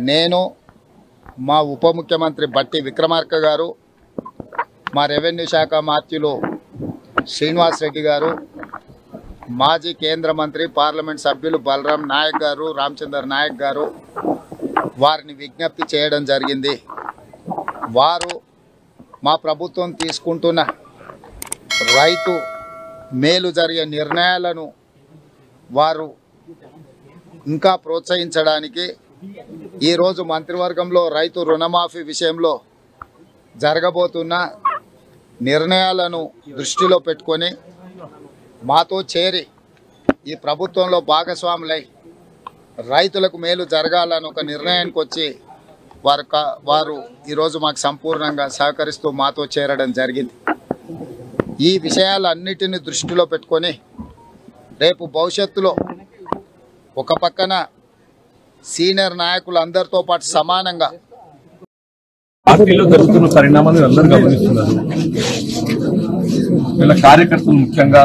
నేను మా ఉప ముఖ్యమంత్రి బట్టి విక్రమార్క గారు, మా రెవెన్యూ శాఖ మాత్యులు శ్రీనివాస్ రెడ్డి గారు, మాజీ కేంద్ర మంత్రి పార్లమెంట్ సభ్యులు బలరాం నాయక్ గారు, రామచందర్ నాయక్ గారు వారిని విజ్ఞప్తి చేయడం జరిగింది. వారు మా ప్రభుత్వం తీసుకుంటున్న రైతు మేలు జరిగే నిర్ణయాలను వారు ఇంకా ప్రోత్సహించడానికి ఈరోజు మంత్రివర్గంలో రైతు రుణమాఫీ విషయంలో జరగబోతున్న నిర్ణయాలను దృష్టిలో పెట్టుకొని మాతో చేరి ఈ ప్రభుత్వంలో భాగస్వాములై రైతులకు మేలు జరగాలని ఒక నిర్ణయానికి వచ్చి వారు ఈరోజు మాకు సంపూర్ణంగా సహకరిస్తూ మాతో చేరడం జరిగింది. ఈ విషయాలన్నిటిని దృష్టిలో పెట్టుకొని రేపు భవిష్యత్తులో ఒక పక్కన సీనియర్ నాయకులు అందరితో పాటు సమానంగా పార్టీలో జరుగుతున్న పరిణామాలు అందరూ గమనిస్తున్నారు. వీళ్ళ కార్యకర్తలు ముఖ్యంగా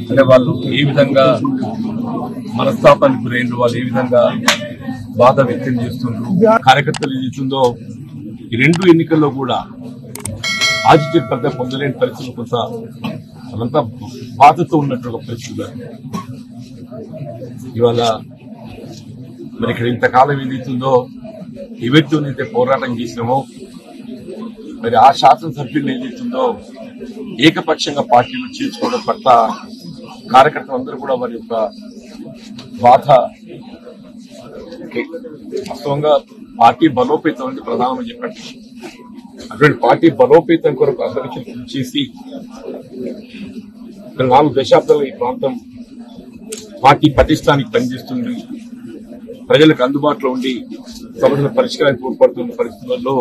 అంటే వాళ్ళు ఏ విధంగా మనస్తాపానికి గురైండ్రు, వాళ్ళు ఏ విధంగా బాధ వ్యక్తం చేస్తుండ్రు, కార్యకర్తలు ఏదైతుందో ఈ రెండు ఎన్నికల్లో కూడా ఆతిథ్య ఫలితం పొందలేని పరిస్థితులు కొంత వాళ్ళంతా బాధతో ఉన్నట్టు ఒక పరిస్థితి. ఇవాళ మరి ఇక్కడ ఇంతకాలం ఏదైతుందో ఎవరితోనైతే పోరాటం చేసినామో మరి ఆ శాసనసభ్యులు ఏదైతుందో ఏకపక్షంగా పార్టీలు చేర్చుకోవడం పట్ల కార్యకర్తలందరూ కూడా వారి యొక్క బాధ వాస్తవంగా పార్టీ బలోపేతం అని ప్రధానమని చెప్పండి. అటువంటి పార్టీ బలోపేతం కొరకు అందరికీ కృషి చేసి 4 దశాబ్దాలు ఈ ప్రాంతం పార్టీ పటిష్టానికి పనిచేస్తుంది, ప్రజలకు అందుబాటులో ఉండి సమస్యల పరిష్కారానికి తోడ్పడుతున్న పరిస్థితుల్లో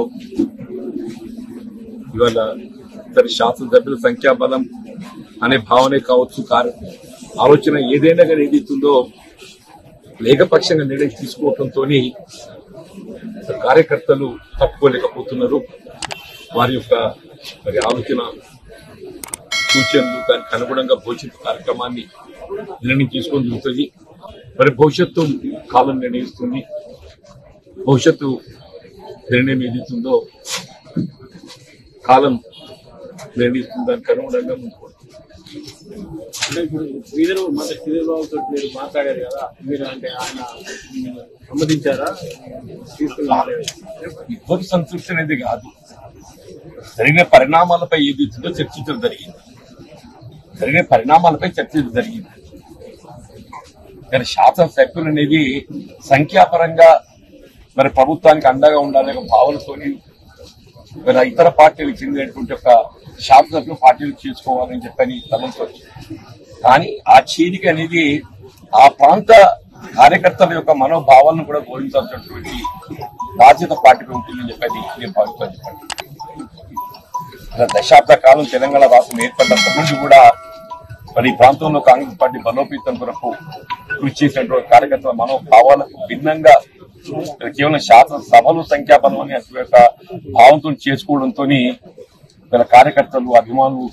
ఇవాళ ఇతర శాసనసభ్యుల సంఖ్యాబలం అనే భావనే కావచ్చు, ఆలోచన ఏదైనా కానీ ఏదైతుందో ఏకపక్షంగా నిర్ణయం తీసుకోవడంతో కార్యకర్తలు తప్పుకోలేకపోతున్నారు. వారి యొక్క మరి ఆలోచన సూచనలు దానికి అనుగుణంగా భవిష్యత్తు కార్యక్రమాన్ని నిర్ణయం తీసుకొని జరుగుతుంది. మరి భవిష్యత్తు కాలం నిర్ణయిస్తుంది. భవిష్యత్తు నిర్ణయం ఏదైతుందో కాలం నిర్ణయిస్తుంది, దానికి అనుగుణంగా ముందుకు. అంటే ఇప్పుడు శ్రీధర్బాబుతో మీరు మాట్లాడారు కదా, మీరు అంటే ఆయన సమ్మతించారా? ఇవ్వరు సంతృప్తి అనేది కాదు, జరిగిన పరిణామాలపై ఏదైతుందో చర్చించడం జరిగింది. కానీ శాసనసభ్యులు అనేది సంఖ్యాపరంగా మరి ప్రభుత్వానికి అండగా ఉండాలనే భావనతోని మరి ఇతర పార్టీలకు చెందినటువంటి ఒక శాసనసభ్యులు పార్టీలు చేసుకోవాలని చెప్పని తలంచవచ్చు. కానీ ఆ చేరిక అనేది ఆ ప్రాంత కార్యకర్తల యొక్క మనోభావాలను కూడా గౌరవించాల్సినటువంటి బాధ్యత పార్టీకి ఉంటుందని చెప్పని నేను భావిస్తాను. చెప్పండి, దశాబ్ద కాలం తెలంగాణ రాష్ట్రం ఏర్పడినప్పటి నుంచి కూడా మరి ఈ ప్రాంతంలో కాంగ్రెస్ పార్టీ బలోపేతం కొరకు కృషి చేసినటువంటి కార్యకర్తల మనోభావాలకు భిన్నంగా కేవలం శాసనసభలు సంఖ్యాబలం అని యొక్క భావంతో చేసుకోవడంతో వీళ్ళ కార్యకర్తలు అభిమానులు